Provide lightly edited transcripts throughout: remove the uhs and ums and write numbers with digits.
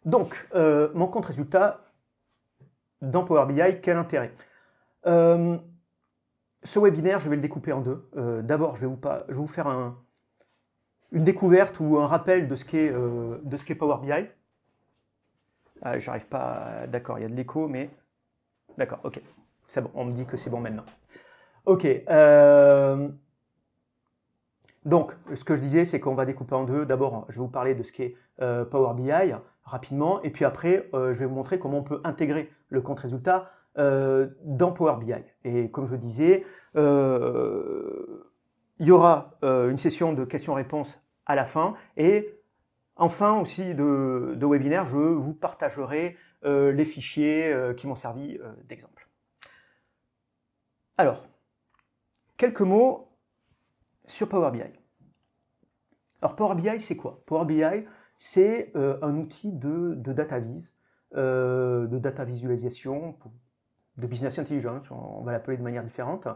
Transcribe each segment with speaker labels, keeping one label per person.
Speaker 1: Donc, mon compte résultat dans Power BI, quel intérêt? Ce webinaire, je vais le découper en deux. D'abord, je vais vous faire une découverte ou un rappel de ce qu'est Power BI. Ah, j'arrive pas. D'accord, il y a de l'écho, mais. D'accord, ok. C'est bon, on me dit que c'est bon maintenant. Ok. Donc, ce que je disais, c'est qu'on va découper en deux. D'abord, je vais vous parler de ce qu'est Power BI rapidement, et puis après, je vais vous montrer comment on peut intégrer le compte résultat dans Power BI. Et comme je disais, il y aura une session de questions-réponses à la fin, et en fin aussi de webinaire, je vous partagerai les fichiers qui m'ont servi d'exemple. Alors, quelques mots sur Power BI. Alors Power BI, c'est quoi? Power BI, c'est un outil de data vis, de data visualisation, de business intelligence, on va l'appeler de manière différente,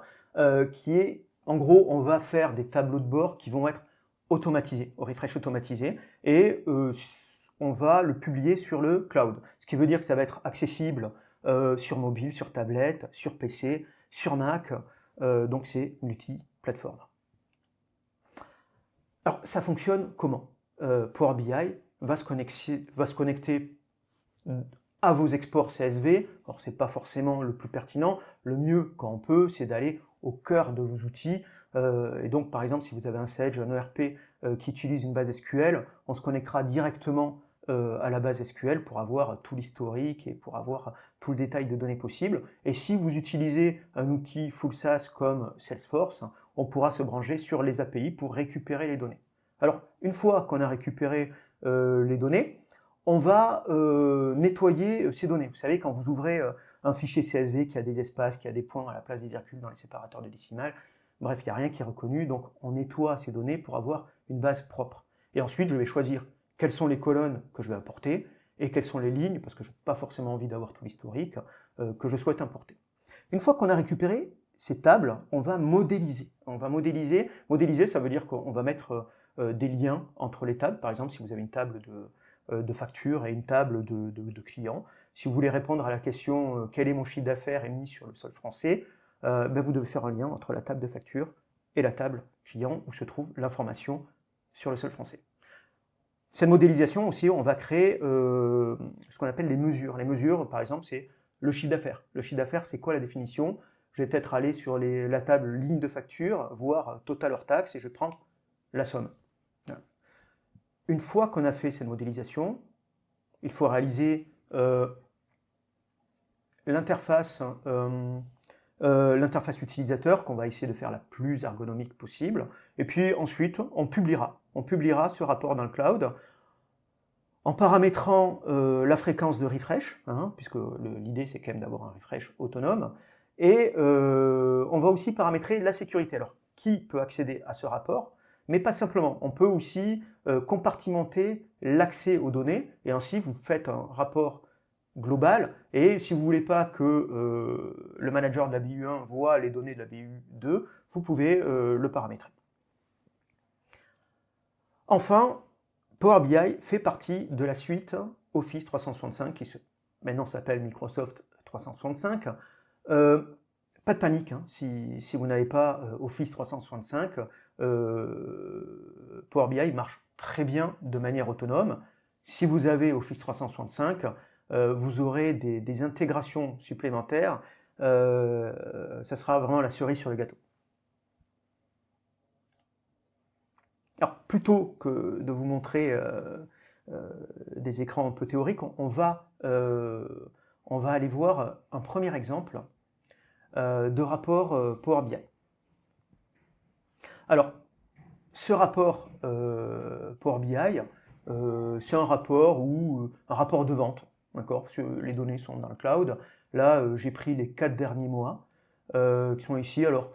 Speaker 1: qui est, en gros, on va faire des tableaux de bord qui vont être automatisés, au refresh automatisé, et on va le publier sur le cloud. Ce qui veut dire que ça va être accessible sur mobile, sur tablette, sur PC, sur Mac, donc c'est multi-plateforme. Alors, ça fonctionne comment? Power BI va se connecter à vos exports CSV. Alors, ce n'est pas forcément le plus pertinent. Le mieux, quand on peut, c'est d'aller au cœur de vos outils. Et donc, par exemple, si vous avez un Sage, un ERP qui utilise une base SQL, on se connectera directement à la base SQL pour avoir tout l'historique et pour avoir tout le détail de données possibles. Et si vous utilisez un outil full SaaS comme Salesforce, on pourra se brancher sur les API pour récupérer les données. Alors, une fois qu'on a récupéré les données, on va nettoyer ces données. Vous savez, quand vous ouvrez un fichier CSV qui a des espaces, qui a des points à la place des virgules dans les séparateurs de décimales, bref, il n'y a rien qui est reconnu, donc on nettoie ces données pour avoir une base propre. Et ensuite, je vais choisir quelles sont les colonnes que je vais importer et quelles sont les lignes, parce que je n'ai pas forcément envie d'avoir tout l'historique, que je souhaite importer. Une fois qu'on a récupéré ces tables, on va modéliser. On va modéliser, ça veut dire qu'on va mettre des liens entre les tables. Par exemple, si vous avez une table de factures et une table de clients. Si vous voulez répondre à la question quel est mon chiffre d'affaires émis sur le sol français, vous devez faire un lien entre la table de factures et la table client où se trouve l'information sur le sol français. Cette modélisation aussi, on va créer ce qu'on appelle les mesures. Les mesures, par exemple, c'est le chiffre d'affaires. Le chiffre d'affaires, c'est quoi la définition? Je vais peut-être aller sur la table ligne de facture, voir total hors taxe, et je vais prendre la somme. Une fois qu'on a fait cette modélisation, il faut réaliser l'interface utilisateur qu'on va essayer de faire la plus ergonomique possible. Et puis ensuite, on publiera ce rapport dans le cloud en paramétrant la fréquence de refresh, puisque l'idée c'est quand même d'avoir un refresh autonome. Et on va aussi paramétrer la sécurité. Alors, qui peut accéder à ce rapport? Mais pas simplement, on peut aussi compartimenter l'accès aux données, et ainsi vous faites un rapport global, et si vous ne voulez pas que le manager de la BU1 voit les données de la BU2, vous pouvez le paramétrer. Enfin, Power BI fait partie de la suite Office 365, qui maintenant s'appelle Microsoft 365. Pas de panique, si vous n'avez pas Office 365, Power BI marche très bien de manière autonome. Si vous avez Office 365, vous aurez des intégrations supplémentaires. Ça sera vraiment la cerise sur le gâteau. Alors, plutôt que de vous montrer des écrans un peu théoriques, on va aller voir un premier exemple de rapport Power BI. Alors, ce rapport Power BI, c'est un rapport de vente, d'accord? Les données sont dans le cloud. Là, j'ai pris les 4 derniers mois qui sont ici. Alors,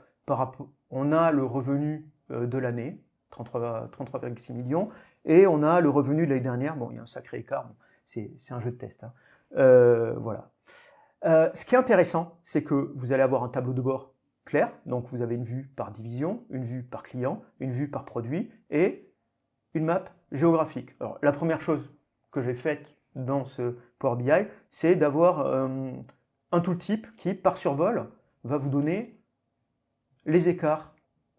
Speaker 1: on a le revenu de l'année, 33,6 millions, et on a le revenu de l'année dernière. Bon, il y a un sacré écart, bon, c'est un jeu de test. Voilà. Ce qui est intéressant, c'est que vous allez avoir un tableau de bord clair, donc vous avez une vue par division, une vue par client, une vue par produit et une map géographique. Alors la première chose que j'ai faite dans ce Power BI, c'est d'avoir un tooltip qui, par survol, va vous donner les écarts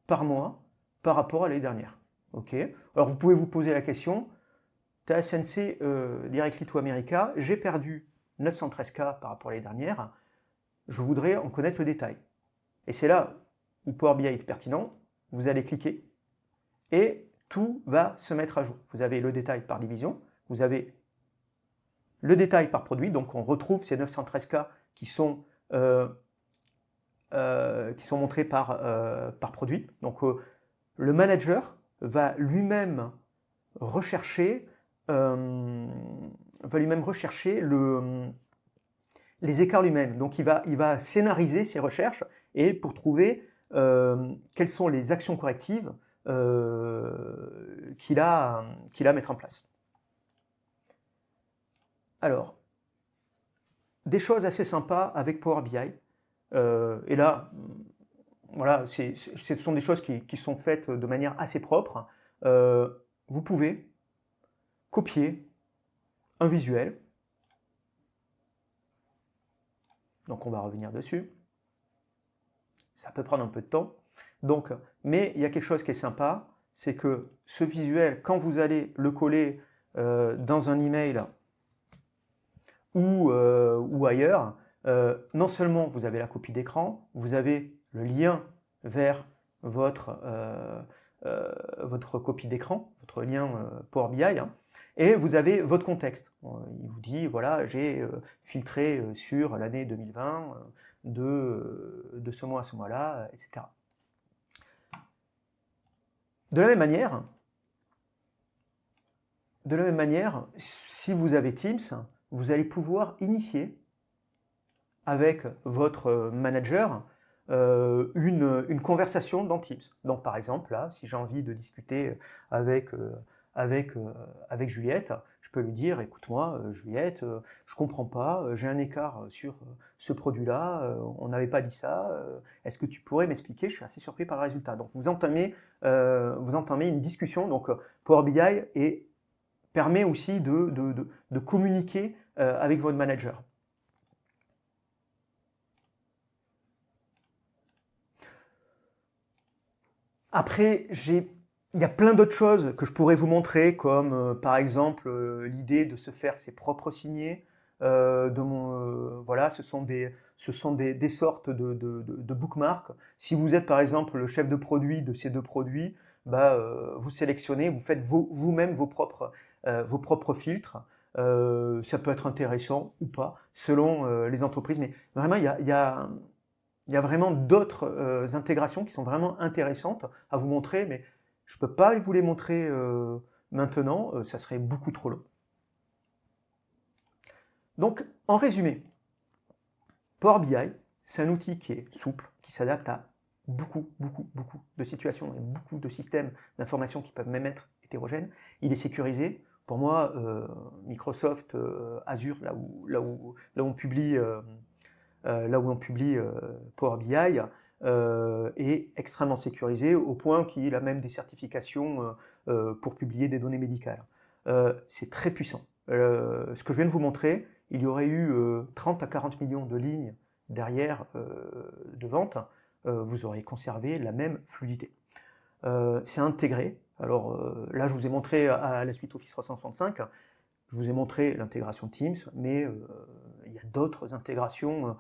Speaker 1: par mois par rapport à l'année dernière. Ok. Alors vous pouvez vous poser la question, TSNC Directly to America, j'ai perdu 913K par rapport à l'année dernière, je voudrais en connaître le détail. Et c'est là où Power BI est pertinent, vous allez cliquer et tout va se mettre à jour. Vous avez le détail par division, vous avez le détail par produit, donc on retrouve ces 913K qui sont montrés par produit. Donc le manager va lui-même rechercher, les écarts lui-même. Donc il va scénariser ses recherches et pour trouver quelles sont les actions correctives qu'il a à mettre en place. Alors, des choses assez sympas avec Power BI. Et là, voilà, ce sont des choses qui sont faites de manière assez propre. Vous pouvez copier un visuel. Donc on va revenir dessus. Ça peut prendre un peu de temps. Donc, mais il y a quelque chose qui est sympa, c'est que ce visuel, quand vous allez le coller dans un email ou ailleurs, non seulement vous avez la copie d'écran, vous avez le lien vers votre copie d'écran, votre lien Power BI, hein, et vous avez votre contexte. Il vous dit, voilà, j'ai filtré sur l'année 2020 de ce mois à ce mois-là, etc. De la même manière, si vous avez Teams, vous allez pouvoir initier avec votre manager une conversation dans Teams. Donc par exemple, là, si j'ai envie de discuter avec Juliette, je peux lui dire, écoute-moi Juliette, je comprends pas, j'ai un écart sur ce produit-là, on n'avait pas dit ça, est-ce que tu pourrais m'expliquer? Je suis assez surpris par le résultat. Donc vous entamez une discussion, donc Power BI permet aussi de communiquer avec votre manager. Après, il y a plein d'autres choses que je pourrais vous montrer, comme par exemple l'idée de se faire ses propres signés. Voilà, ce sont des sortes de bookmarks. Si vous êtes par exemple le chef de produit de ces deux produits, bah, vous sélectionnez, vous faites vous-même vos propres filtres. Ça peut être intéressant ou pas, selon les entreprises. Mais vraiment, il y a vraiment d'autres intégrations qui sont vraiment intéressantes à vous montrer, mais je ne peux pas vous les montrer maintenant, ça serait beaucoup trop long. Donc, en résumé, Power BI, c'est un outil qui est souple, qui s'adapte à beaucoup de situations et beaucoup de systèmes d'information qui peuvent même être hétérogènes. Il est sécurisé. Pour moi, Microsoft Azure, là où on publie Power BI, est extrêmement sécurisé au point qu'il a même des certifications pour publier des données médicales. C'est très puissant. Ce que je viens de vous montrer, il y aurait eu 30 à 40 millions de lignes derrière de vente, vous auriez conservé la même fluidité. C'est intégré. Alors là, je vous ai montré à la suite Office 365, je vous ai montré l'intégration Teams, mais il y a d'autres intégrations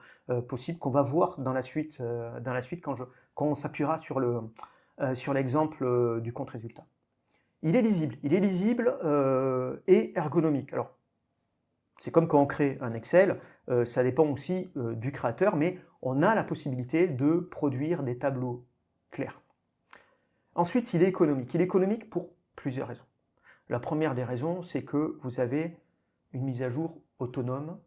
Speaker 1: possibles qu'on va voir dans la suite quand on s'appuiera sur l'exemple du compte résultat. Il est lisible et ergonomique. Alors, c'est comme quand on crée un Excel, ça dépend aussi du créateur, mais on a la possibilité de produire des tableaux clairs. Ensuite, il est économique. Il est économique pour plusieurs raisons. La première des raisons, c'est que vous avez une mise à jour autonome.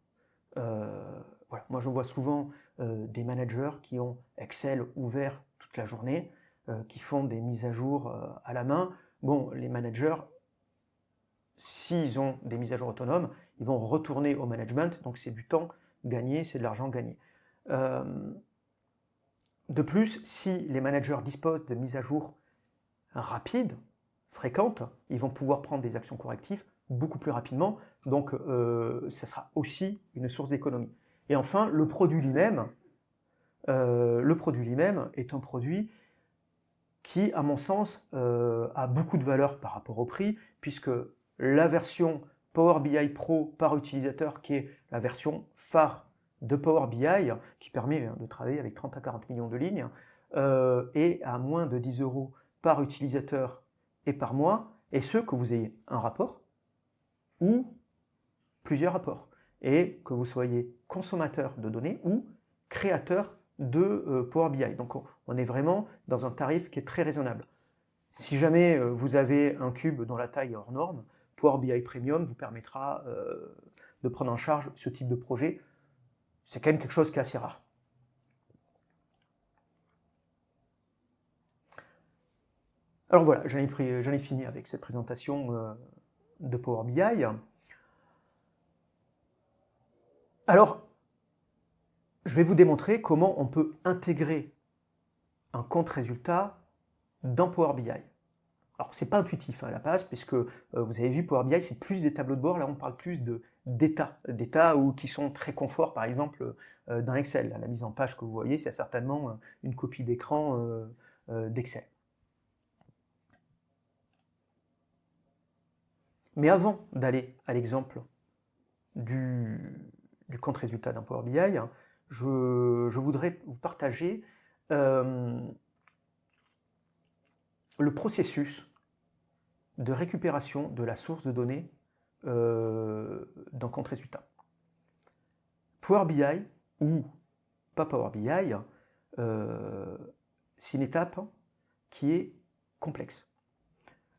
Speaker 1: Voilà. Moi, je vois souvent des managers qui ont Excel ouvert toute la journée, qui font des mises à jour à la main. Bon, les managers, s'ils ont des mises à jour autonomes, ils vont retourner au management, donc c'est du temps gagné, c'est de l'argent gagné. De plus, si les managers disposent de mises à jour rapides, fréquentes, ils vont pouvoir prendre des actions correctives beaucoup plus rapidement Donc, ça sera aussi une source d'économie. Et enfin, le produit lui-même est un produit qui, à mon sens, a beaucoup de valeur par rapport au prix, puisque la version Power BI Pro par utilisateur, qui est la version phare de Power BI, qui permet de travailler avec 30 à 40 millions de lignes, est à moins de 10 euros par utilisateur et par mois, et ce, que vous ayez un rapport ou plusieurs rapports, et que vous soyez consommateur de données ou créateur de Power BI. Donc on est vraiment dans un tarif qui est très raisonnable. Si jamais vous avez un cube dont la taille est hors norme, Power BI Premium vous permettra de prendre en charge ce type de projet. C'est quand même quelque chose qui est assez rare. Alors voilà, j'en ai fini avec cette présentation de Power BI. Alors, je vais vous démontrer comment on peut intégrer un compte résultat dans Power BI. Alors, c'est pas intuitif à la base, puisque vous avez vu, Power BI, c'est plus des tableaux de bord. Là, on parle plus d'états qui sont très confort, par exemple, dans Excel. Là, la mise en page que vous voyez, c'est certainement une copie d'écran d'Excel. Mais avant d'aller à l'exemple du compte résultat d'un Power BI, je voudrais vous partager le processus de récupération de la source de données d'un compte résultat. Power BI ou pas Power BI, c'est une étape qui est complexe.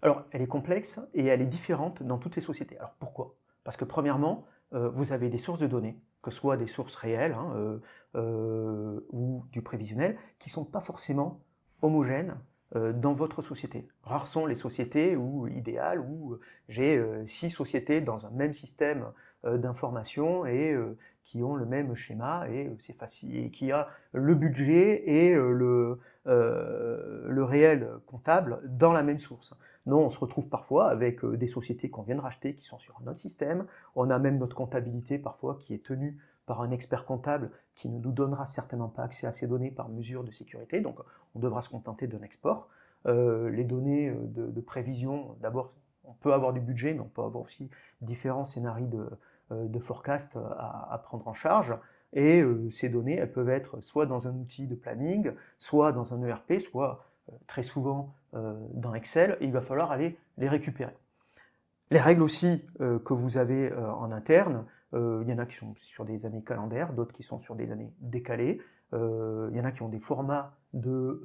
Speaker 1: Alors, elle est complexe et elle est différente dans toutes les sociétés. Alors, pourquoi? Parce que premièrement, vous avez des sources de données, que ce soit des sources réelles ou du prévisionnel, qui ne sont pas forcément homogènes dans votre société. Rares sont les sociétés idéales où j'ai 6 sociétés dans un même système d'information et qui ont le même schéma et c'est facile, et qui a le budget et le réel comptable dans la même source. Non, on se retrouve parfois avec des sociétés qu'on vient de racheter qui sont sur un autre système. On a même notre comptabilité parfois qui est tenue par un expert comptable qui ne nous donnera certainement pas accès à ces données par mesure de sécurité. Donc on devra se contenter d'un export. Les données de prévision, d'abord, on peut avoir du budget, mais on peut avoir aussi différents scénarios de forecast à prendre en charge. Et ces données, elles peuvent être soit dans un outil de planning, soit dans un ERP, soit très souvent dans Excel, et il va falloir aller les récupérer. Les règles aussi que vous avez en interne, il y en a qui sont sur des années calendaires, d'autres qui sont sur des années décalées, il y en a qui ont des formats de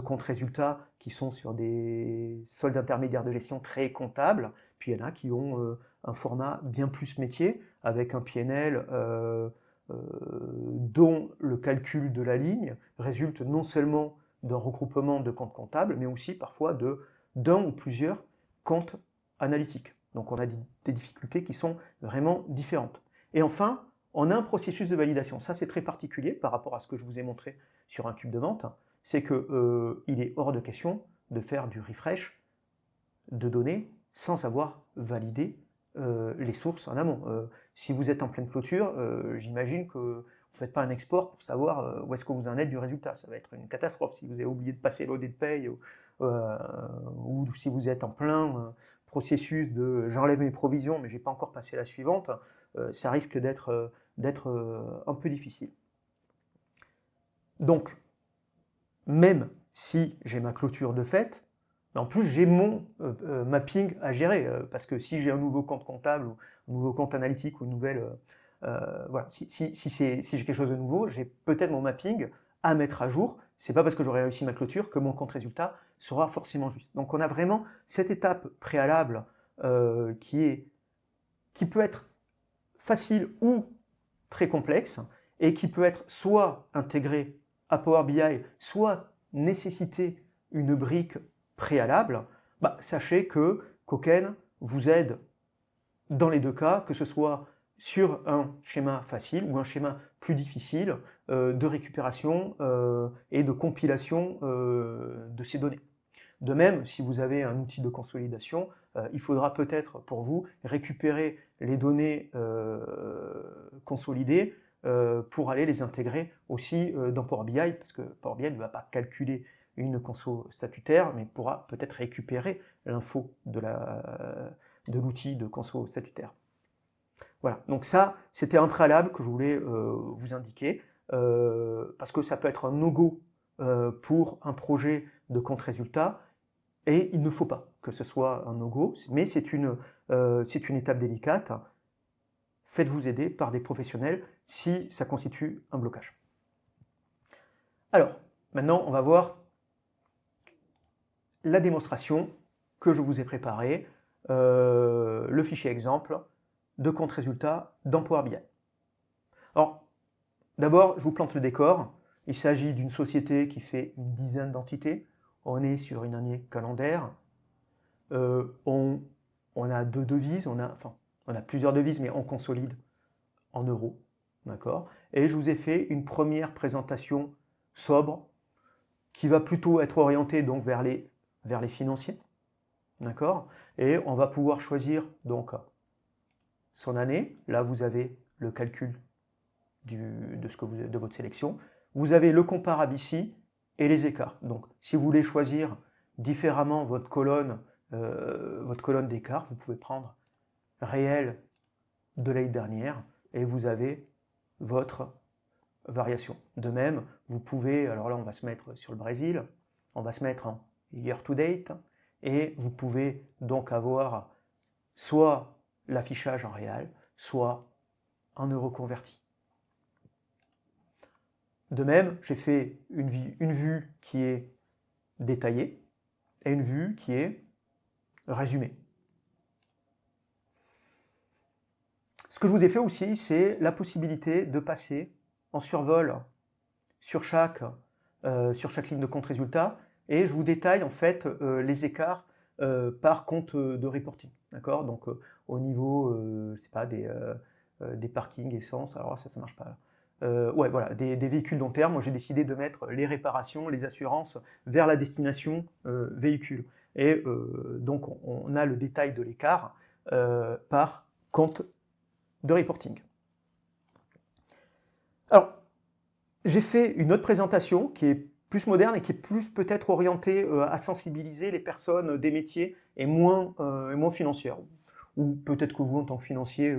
Speaker 1: comptes résultats qui sont sur des soldes intermédiaires de gestion très comptables, puis il y en a qui ont un format bien plus métier, avec un PNL dont le calcul de la ligne résulte non seulement d'un regroupement de comptes comptables, mais aussi parfois d'un ou plusieurs comptes analytiques. Donc on a des difficultés qui sont vraiment différentes. Et enfin, on a un processus de validation. Ça, c'est très particulier par rapport à ce que je vous ai montré sur un cube de vente. C'est qu'il est hors de question de faire du refresh de données sans avoir validé les sources en amont. Si vous êtes en pleine clôture, j'imagine que vous ne faites pas un export pour savoir où est-ce que vous en êtes du résultat. Ça va être une catastrophe si vous avez oublié de passer l'audit de paye ou si vous êtes en plein processus de j'enlève mes provisions mais je n'ai pas encore passé la suivante, ça risque d'être un peu difficile. Donc, même si j'ai ma clôture de fait, en plus j'ai mon mapping à gérer, parce que si j'ai un nouveau compte comptable, ou un nouveau compte analytique, ou une nouvelle... voilà, si j'ai quelque chose de nouveau, j'ai peut-être mon mapping à mettre à jour. C'est pas parce que j'aurai réussi ma clôture que mon compte résultat sera forcément juste. Donc on a vraiment cette étape préalable qui peut être facile ou très complexe, et qui peut être soit intégrée à Power BI, soit nécessiter une brique préalable. Sachez que Koken vous aide dans les deux cas, que ce soit sur un schéma facile ou un schéma plus difficile de récupération et de compilation de ces données. De même, si vous avez un outil de consolidation, il faudra peut-être pour vous récupérer les données consolidées pour aller les intégrer aussi dans Power BI, parce que Power BI ne va pas calculer une conso statutaire, mais pourra peut-être récupérer l'info de l'outil de conso statutaire. Voilà, donc ça, c'était un préalable que je voulais vous indiquer, parce que ça peut être un no-go pour un projet de compte résultat, et il ne faut pas que ce soit un no-go, mais c'est une étape délicate. Faites-vous aider par des professionnels si ça constitue un blocage. Alors, maintenant, on va voir la démonstration que je vous ai préparée, le fichier exemple de compte résultat dans Power BI. Alors, d'abord, je vous plante le décor. Il s'agit d'une société qui fait une dizaine d'entités. On est sur une année calendaire. On a deux devises, on a plusieurs devises, mais on consolide en euros. D'accord ? Et je vous ai fait une première présentation sobre qui va plutôt être orientée donc vers les financiers. D'accord ? Et on va pouvoir choisir donc son année. Là, vous avez le calcul de votre sélection. Vous avez le comparable ici et les écarts. Donc, si vous voulez choisir différemment votre colonne d'écart, vous pouvez prendre réel de l'année dernière et vous avez votre variation. De même, vous pouvez, alors là on va se mettre sur le Brésil, on va se mettre en year to date et vous pouvez donc avoir soit l'affichage en réel, soit en euros convertis. De même, j'ai fait une vue qui est détaillée et une vue qui est résumée. Ce que je vous ai fait aussi, c'est la possibilité de passer en survol sur chaque ligne de compte résultat et je vous détaille en fait les écarts par compte de reporting. D'accord ? Donc au niveau, je sais pas, des parkings essence, alors ça marche pas là. Ouais, voilà, des véhicules long terme. Moi, j'ai décidé de mettre les réparations, les assurances vers la destination véhicule. Et donc, on a le détail de l'écart par compte de reporting. Alors, j'ai fait une autre présentation qui est plus moderne et qui est plus peut-être orientée à sensibiliser les personnes des métiers et moins financières. Ou peut-être que vous, en tant que financier,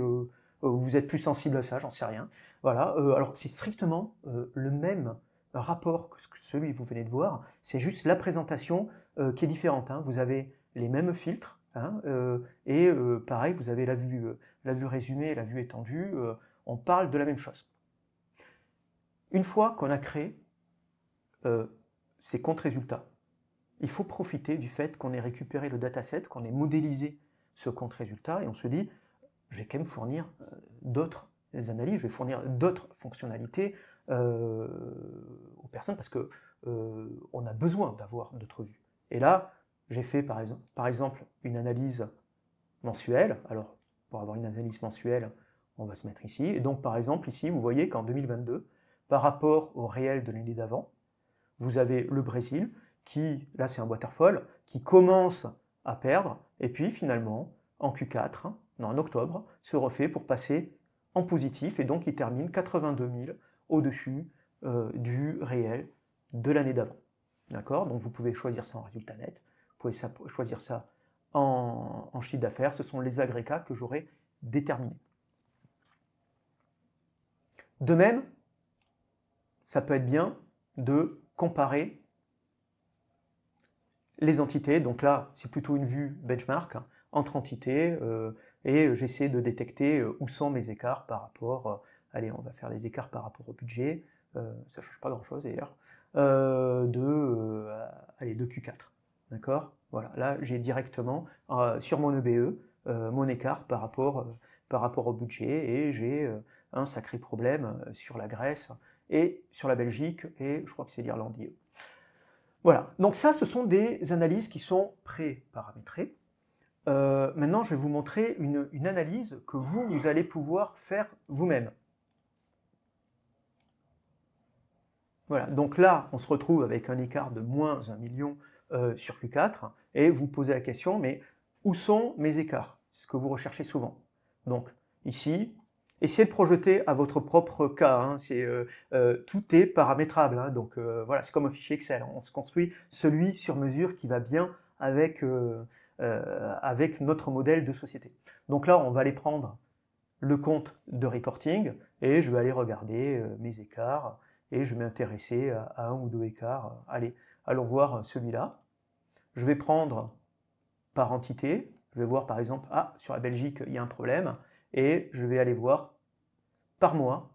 Speaker 1: vous êtes plus sensible à ça, j'en sais rien. Voilà. Alors, c'est strictement le même rapport que celui que vous venez de voir. C'est juste la présentation qui est différente. Hein. Vous avez les mêmes filtres. Hein, et pareil, vous avez la vue résumée et la vue étendue. On parle de la même chose. Une fois qu'on a créé ces comptes résultats, il faut profiter du fait qu'on ait récupéré le dataset, qu'on ait modélisé ce compte résultat et on se dit, je vais quand même fournir d'autres analyses, je vais fournir d'autres fonctionnalités aux personnes parce qu'on a besoin d'avoir d'autres vues. Et là, j'ai fait par exemple une analyse mensuelle. Alors, pour avoir une analyse mensuelle, on va se mettre ici. Et donc, par exemple, ici, vous voyez qu'en 2022, par rapport au réel de l'année d'avant, vous avez le Brésil qui, là c'est un waterfall, qui commence à perdre, et puis finalement, en Q4, en octobre, se refait pour passer en positif, et donc il termine 82 000 au-dessus du réel de l'année d'avant. D'accord ? Donc vous pouvez choisir ça en résultat net, vous pouvez choisir ça en chiffre d'affaires, ce sont les agrégats que j'aurai déterminés. De même, ça peut être bien de comparer les entités. Donc là, c'est plutôt une vue benchmark entre entités et j'essaie de détecter où sont mes écarts par rapport. Allez, on va faire les écarts par rapport au budget. Ça ne change pas grand-chose d'ailleurs. De Q4. D'accord ? Voilà, là, j'ai directement sur mon EBE mon écart par rapport au budget et j'ai un sacré problème sur la Grèce et sur la Belgique, et je crois que c'est l'Irlande. Voilà, donc ça, ce sont des analyses qui sont pré-paramétrées. Maintenant, je vais vous montrer une analyse que vous allez pouvoir faire vous-même. Voilà, donc là, on se retrouve avec un écart de moins 1 million sur Q4 et vous posez la question, mais où sont mes écarts? C'est ce que vous recherchez souvent. Donc ici, essayez de projeter à votre propre cas, hein, tout est paramétrable, hein, donc voilà, c'est comme un fichier Excel, on se construit celui sur mesure qui va bien avec notre modèle de société. Donc là, on va aller prendre le compte de reporting et je vais aller regarder mes écarts et je vais m'intéresser à un ou deux écarts. Allez, allons voir celui-là. Je vais prendre par entité, je vais voir par exemple, sur la Belgique, il y a un problème, et je vais aller voir par mois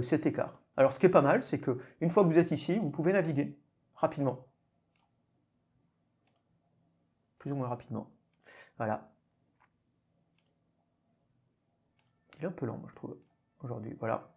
Speaker 1: cet écart. Alors ce qui est pas mal, c'est qu'une fois que vous êtes ici, vous pouvez naviguer rapidement. Plus ou moins rapidement. Voilà. Il est un peu lent, moi, je trouve, aujourd'hui. Voilà.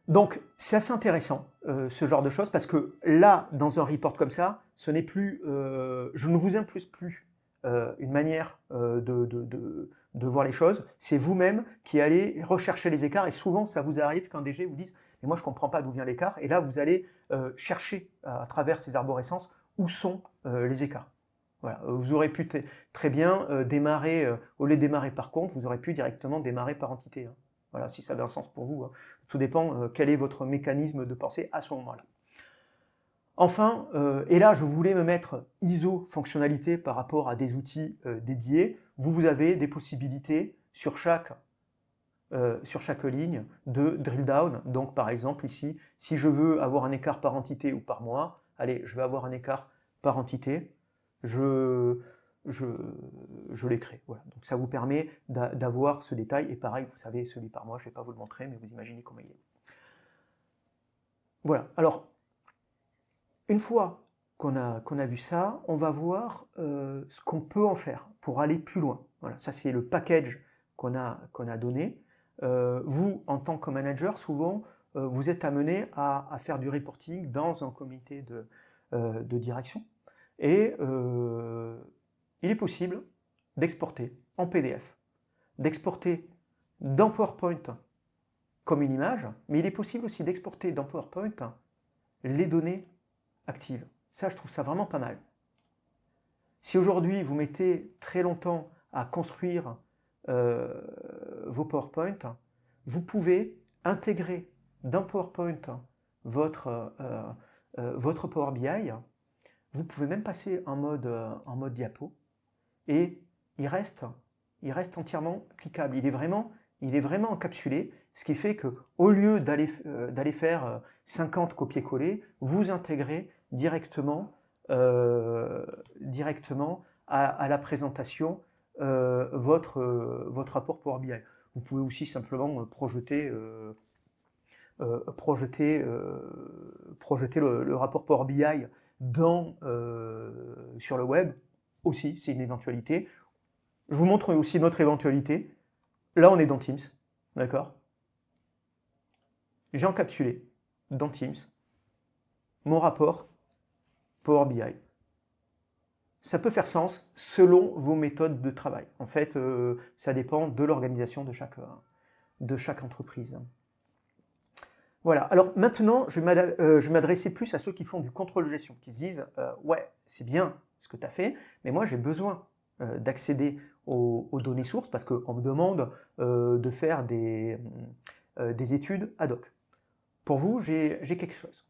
Speaker 1: Donc, c'est assez intéressant, ce genre de choses, parce que là, dans un report comme ça, ce n'est plus, je ne vous impose plus une manière de voir les choses, c'est vous-même qui allez rechercher les écarts, et souvent, ça vous arrive qu'un DG vous dise « mais moi, je ne comprends pas d'où vient l'écart », et là, vous allez chercher à travers ces arborescences où sont les écarts. Voilà. Vous aurez pu très bien démarrer, au lieu de démarrer par compte, vous aurez pu directement démarrer par entité. Hein. Voilà, si ça avait un sens pour vous. Hein. Tout dépend quel est votre mécanisme de pensée à ce moment-là. Enfin, et là je voulais me mettre ISO fonctionnalité par rapport à des outils dédiés, vous avez des possibilités sur chaque ligne de drill down. Donc par exemple ici, si je veux avoir un écart par entité ou par mois, allez, je vais avoir un écart par entité, je les crée. Voilà. Donc ça vous permet d'avoir ce détail, et pareil, vous savez, celui par mois, je ne vais pas vous le montrer, mais vous imaginez comment il est. Voilà, alors, une fois qu'on a vu ça, on va voir ce qu'on peut en faire pour aller plus loin. Voilà, ça c'est le package qu'on a donné. Vous, en tant que manager, souvent, vous êtes amené à faire du reporting dans un comité de direction. Et il est possible d'exporter en PDF, d'exporter dans PowerPoint comme une image, mais il est possible aussi d'exporter dans PowerPoint les données actives. Ça, je trouve ça vraiment pas mal. Si aujourd'hui vous mettez très longtemps à construire vos PowerPoint, vous pouvez intégrer dans PowerPoint votre Power BI. Vous pouvez même passer en mode diapo et il reste entièrement cliquable. Il est vraiment encapsulé, ce qui fait qu'au lieu d'aller faire 50 copier-coller, vous intégrez directement à la présentation votre rapport Power BI. Vous pouvez aussi simplement projeter le rapport Power BI sur le web, aussi, c'est une éventualité. Je vous montre aussi une autre éventualité. Là, on est dans Teams, d'accord? J'ai encapsulé dans Teams mon rapport Power BI. Ça peut faire sens selon vos méthodes de travail. En fait, ça dépend de l'organisation de chaque entreprise. Voilà, alors maintenant, je vais m'adresser plus à ceux qui font du contrôle de gestion, qui se disent ouais, c'est bien ce que tu as fait, mais moi j'ai besoin d'accéder aux données sources parce qu'on me demande de faire des études ad hoc. Pour vous, j'ai quelque chose.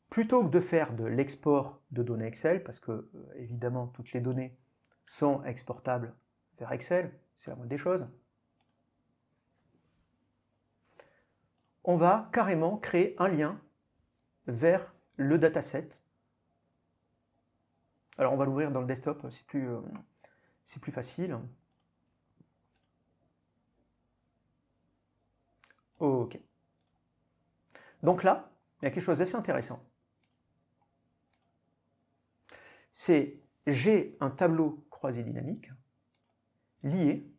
Speaker 1: Plutôt que de faire de l'export de données Excel, parce que évidemment toutes les données sont exportables vers Excel, c'est la moindre des choses, on va carrément créer un lien vers le dataset. Alors on va l'ouvrir dans le desktop, c'est plus facile. Ok. Donc là, il y a quelque chose d'assez intéressant. C'est j'ai un tableau croisé dynamique lié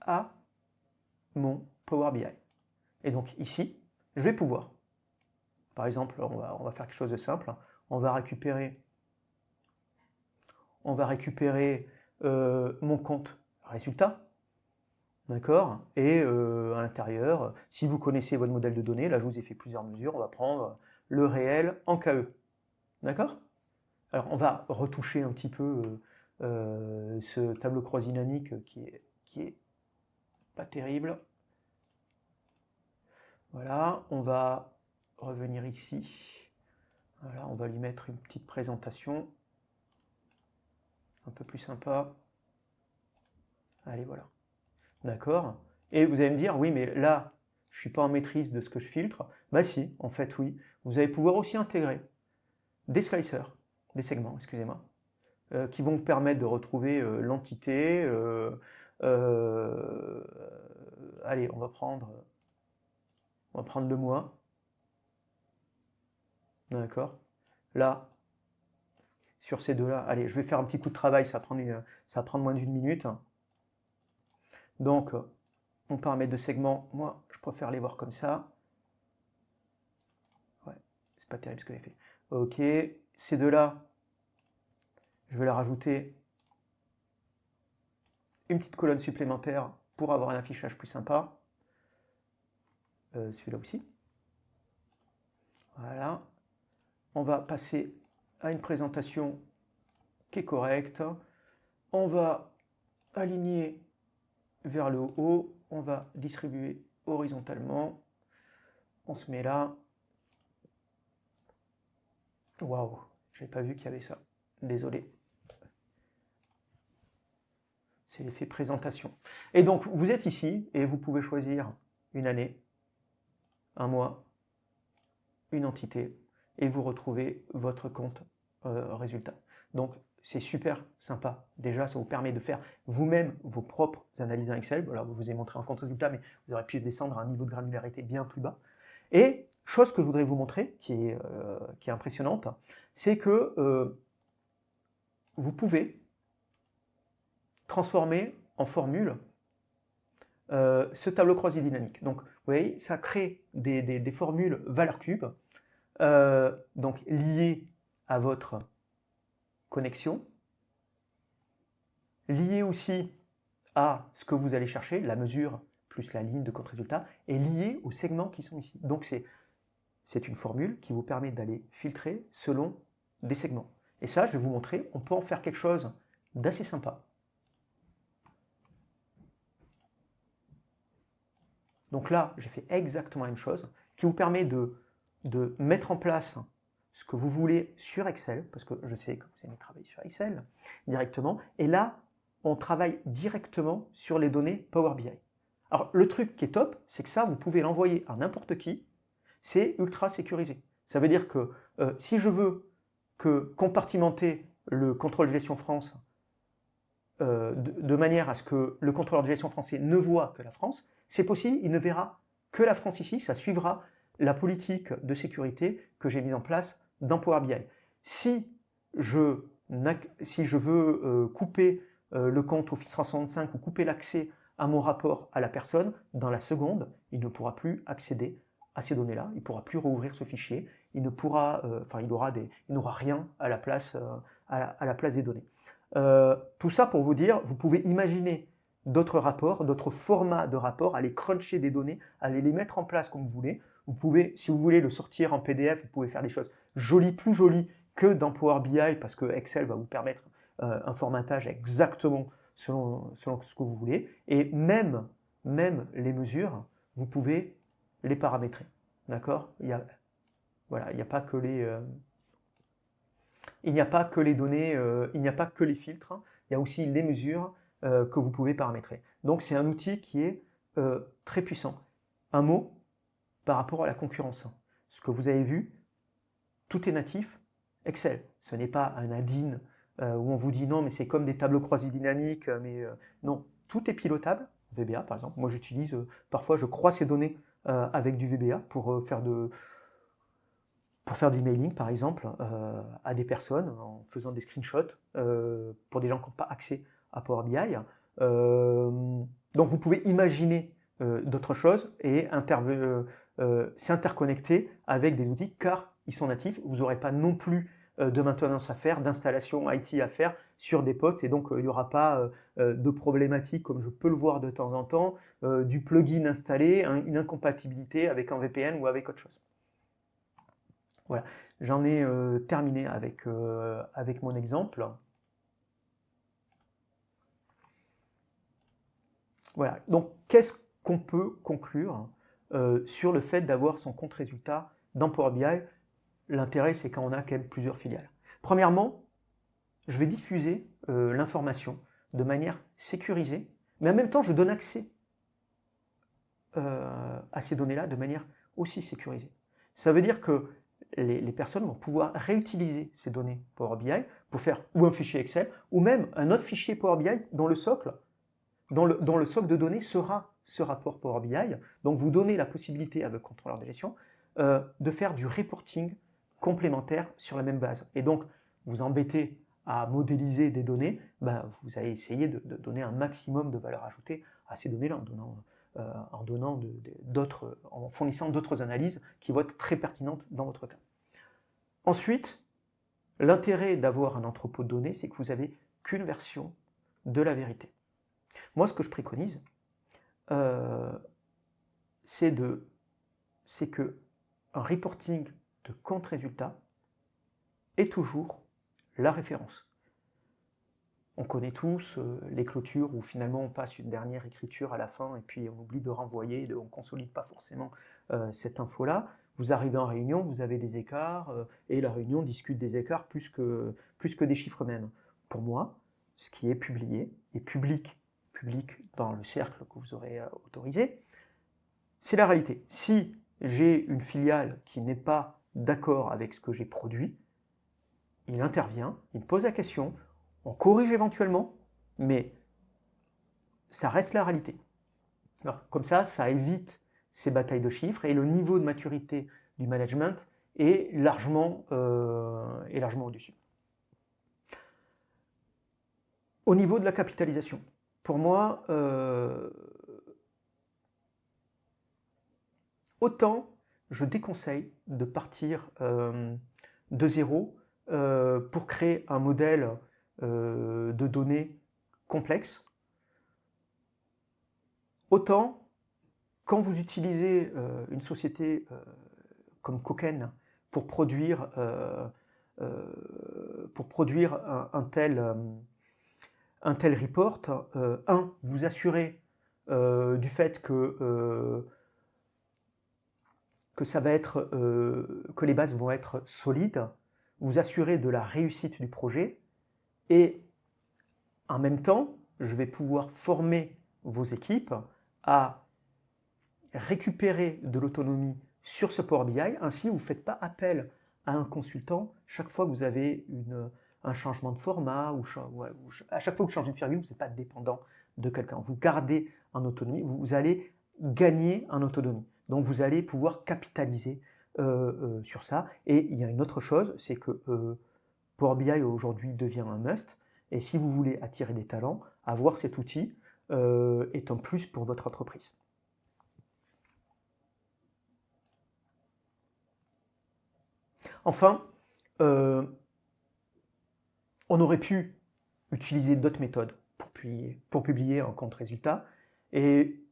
Speaker 1: à mon Power BI. Et donc ici, je vais pouvoir, par exemple, on va faire quelque chose de simple, on va récupérer mon compte résultat, d'accord, et à l'intérieur, si vous connaissez votre modèle de données, là je vous ai fait plusieurs mesures, on va prendre le réel en KE. D'accord? Alors, on va retoucher un petit peu ce tableau cross dynamique qui est pas terrible. Voilà, on va revenir ici. Voilà, on va lui mettre une petite présentation un peu plus sympa. Allez, voilà. D'accord? Et vous allez me dire, oui, mais là, je ne suis pas en maîtrise de ce que je filtre. Bah si, en fait, oui. Vous allez pouvoir aussi intégrer des slicers, des segments, excusez-moi, qui vont vous permettre de retrouver l'entité. Allez, on va prendre le mois. D'accord? Là, sur ces deux-là, allez, je vais faire un petit coup de travail, ça va prendre moins d'une minute. Donc, mon paramètre de segment, moi, je préfère les voir comme ça. Ouais, c'est pas terrible ce que j'ai fait. Ok, ces deux-là, je vais leur rajouter une petite colonne supplémentaire pour avoir un affichage plus sympa. Celui-là aussi. Voilà. On va passer à une présentation qui est correcte. On va aligner vers le haut. On va distribuer horizontalement. On se met là. Waouh, j'avais pas vu qu'il y avait ça. Désolé. C'est l'effet présentation. Et donc, vous êtes ici et vous pouvez choisir une année, un mois, une entité et vous retrouvez votre compte résultat. Donc, c'est super sympa. Déjà, ça vous permet de faire vous-même vos propres analyses en Excel. Voilà, je vous ai montré un compte résultat, mais vous aurez pu descendre à un niveau de granularité bien plus bas. Et chose que je voudrais vous montrer, qui est impressionnante, c'est que vous pouvez transformer en formule ce tableau croisé dynamique. Donc, vous voyez, ça crée des formules valeurs cubes, donc liées à votre connexion, liées aussi à ce que vous allez chercher, la mesure plus la ligne de contre-résultat, et liées aux segments qui sont ici. Donc, c'est une formule qui vous permet d'aller filtrer selon des segments. Et ça, je vais vous montrer, on peut en faire quelque chose d'assez sympa. Donc là, j'ai fait exactement la même chose, qui vous permet de mettre en place ce que vous voulez sur Excel, parce que je sais que vous aimez travailler sur Excel directement, et là, on travaille directement sur les données Power BI. Alors, le truc qui est top, c'est que ça, vous pouvez l'envoyer à n'importe qui, c'est ultra sécurisé. Ça veut dire que si je veux compartimenter le contrôle de gestion France de manière à ce que le contrôleur de gestion français ne voit que la France, c'est possible, il ne verra que la France ici, ça suivra la politique de sécurité que j'ai mise en place dans Power BI. Si je veux couper le compte Office 365 ou couper l'accès à mon rapport à la personne, dans la seconde, il ne pourra plus accéder à ces données-là, il ne pourra plus rouvrir ce fichier, il n'aura rien à la place, à la place des données. Tout ça pour vous dire, vous pouvez imaginer d'autres rapports, d'autres formats de rapports, aller cruncher des données, aller les mettre en place comme vous voulez. Vous pouvez, si vous voulez le sortir en PDF, vous pouvez faire des choses jolies, plus jolies que dans Power BI, parce que Excel va vous permettre un formatage exactement selon ce que vous voulez. Et même les mesures, vous pouvez les paramétrer. D'accord? Voilà, il n'y a pas que les... il n'y a pas que les données, il n'y a pas que les filtres, hein, il y a aussi les mesures que vous pouvez paramétrer. Donc c'est un outil qui est très puissant. Un mot par rapport à la concurrence. Ce que vous avez vu, tout est natif Excel. Ce n'est pas un add-in où on vous dit non, mais c'est comme des tableaux croisés dynamiques, mais non, tout est pilotable. VBA par exemple, moi j'utilise, parfois je croise ces données avec du VBA pour faire du mailing, par exemple, à des personnes en faisant des screenshots pour des gens qui n'ont pas accès à Power BI. Donc vous pouvez imaginer d'autres choses et s'interconnecter avec des outils car ils sont natifs. Vous n'aurez pas non plus de maintenance à faire, d'installation IT à faire sur des postes et donc il n'y aura pas de problématiques comme je peux le voir de temps en temps, du plugin installé, une incompatibilité avec un VPN ou avec autre chose. Voilà, j'en ai terminé avec mon exemple. Voilà, donc qu'est-ce qu'on peut conclure sur le fait d'avoir son compte résultat dans Power BI? L'intérêt, c'est quand on a quand même plusieurs filiales. Premièrement, je vais diffuser l'information de manière sécurisée, mais en même temps, je donne accès à ces données-là de manière aussi sécurisée. Ça veut dire que les personnes vont pouvoir réutiliser ces données Power BI pour faire ou un fichier Excel, ou même un autre fichier Power BI dont le socle de données sera ce rapport Power BI. Donc vous donnez la possibilité à votre contrôleur de gestion de faire du reporting complémentaire sur la même base. Et donc vous embêtez à modéliser des données, ben, vous allez essayer de donner un maximum de valeur ajoutée à ces données-là en fournissant d'autres analyses qui vont être très pertinentes dans votre cas. Ensuite, l'intérêt d'avoir un entrepôt de données, c'est que vous n'avez qu'une version de la vérité. Moi, ce que je préconise, c'est que un reporting de compte résultat est toujours la référence. On connaît tous les clôtures où finalement on passe une dernière écriture à la fin et puis on oublie de renvoyer, on ne consolide pas forcément cette info-là. Vous arrivez en réunion, vous avez des écarts et la réunion discute des écarts plus que des chiffres mêmes. Pour moi, ce qui est publié est public dans le cercle que vous aurez autorisé, c'est la réalité. Si j'ai une filiale qui n'est pas d'accord avec ce que j'ai produit, il intervient, il me pose la question, on corrige éventuellement, mais ça reste la réalité. Alors, comme ça évite ces batailles de chiffres et le niveau de maturité du management est largement au-dessus. Au niveau de la capitalisation, pour moi, autant je déconseille de partir de zéro pour créer un modèle de données complexe, autant quand vous utilisez une société comme Cooken pour produire un tel report, vous assurez du fait que ça va être, que les bases vont être solides, vous assurez de la réussite du projet et en même temps, je vais pouvoir former vos équipes à récupérer de l'autonomie sur ce Power BI. Ainsi, vous ne faites pas appel à un consultant chaque fois que vous avez un changement de format ou à chaque fois que vous changez une virgule, vous n'êtes pas dépendant de quelqu'un. Vous gardez en autonomie, vous allez gagner en autonomie. Donc vous allez pouvoir capitaliser sur ça. Et il y a une autre chose, c'est que Power BI aujourd'hui devient un must. Et si vous voulez attirer des talents, avoir cet outil est un plus pour votre entreprise. Enfin, on aurait pu utiliser d'autres méthodes pour publier un compte résultat. Et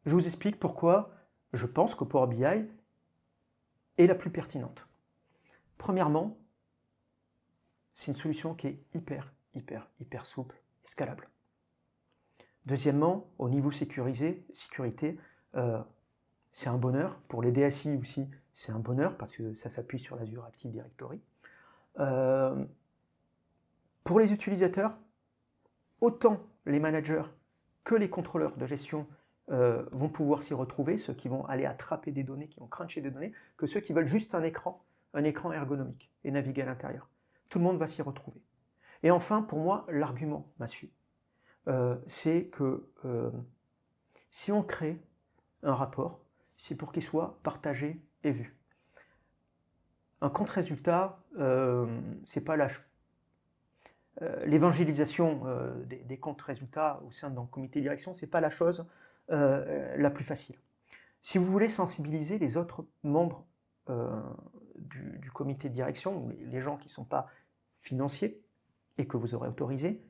Speaker 1: je vous explique pourquoi je pense que Power BI est la plus pertinente. Premièrement, c'est une solution qui est hyper souple et scalable. Deuxièmement, au niveau sécurité, c'est un bonheur. Pour les DSI aussi, c'est un bonheur parce que ça s'appuie sur l'Azure Active Directory. Pour les utilisateurs, autant les managers que les contrôleurs de gestion vont pouvoir s'y retrouver, ceux qui vont aller attraper des données, qui vont cruncher des données, que ceux qui veulent juste un écran ergonomique et naviguer à l'intérieur. Tout le monde va s'y retrouver. Et enfin, pour moi, l'argument massue, c'est que si on crée un rapport, c'est pour qu'il soit partagé et vu. Un compte résultat, c'est pas l'évangélisation des comptes résultats au sein d'un comité de direction, c'est pas la chose la plus facile. Si vous voulez sensibiliser les autres membres du comité de direction, ou les gens qui ne sont pas financiers et que vous aurez autorisé,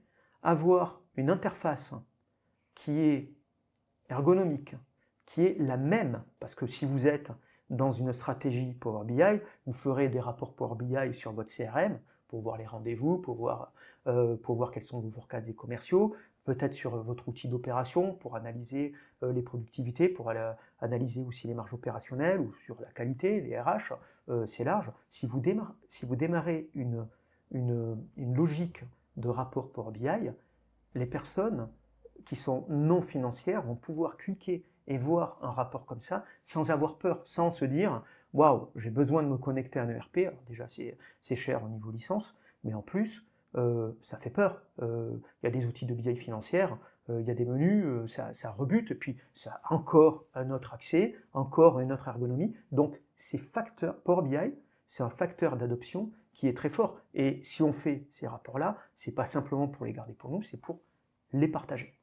Speaker 1: avoir une interface qui est ergonomique, qui est la même, parce que si vous êtes dans une stratégie Power BI, vous ferez des rapports Power BI sur votre CRM pour voir les rendez-vous, pour voir quels sont vos forecasts des commerciaux, peut-être sur votre outil d'opération pour analyser les productivités, pour analyser aussi les marges opérationnelles ou sur la qualité, les RH, c'est large. Si vous démarrez une logique de rapport Power BI, les personnes qui sont non financières vont pouvoir cliquer et voir un rapport comme ça sans avoir peur, sans se dire « Waouh, j'ai besoin de me connecter à un ERP ». Alors déjà, c'est cher au niveau licence, mais en plus, ça fait peur. Il y a des outils de BI financière, il y a des menus, ça rebute, et puis ça a encore un autre accès, encore une autre ergonomie. Donc, ces facteurs, Power BI, c'est un facteur d'adoption qui est très fort. Et si on fait ces rapports-là, c'est pas simplement pour les garder pour nous, c'est pour les partager.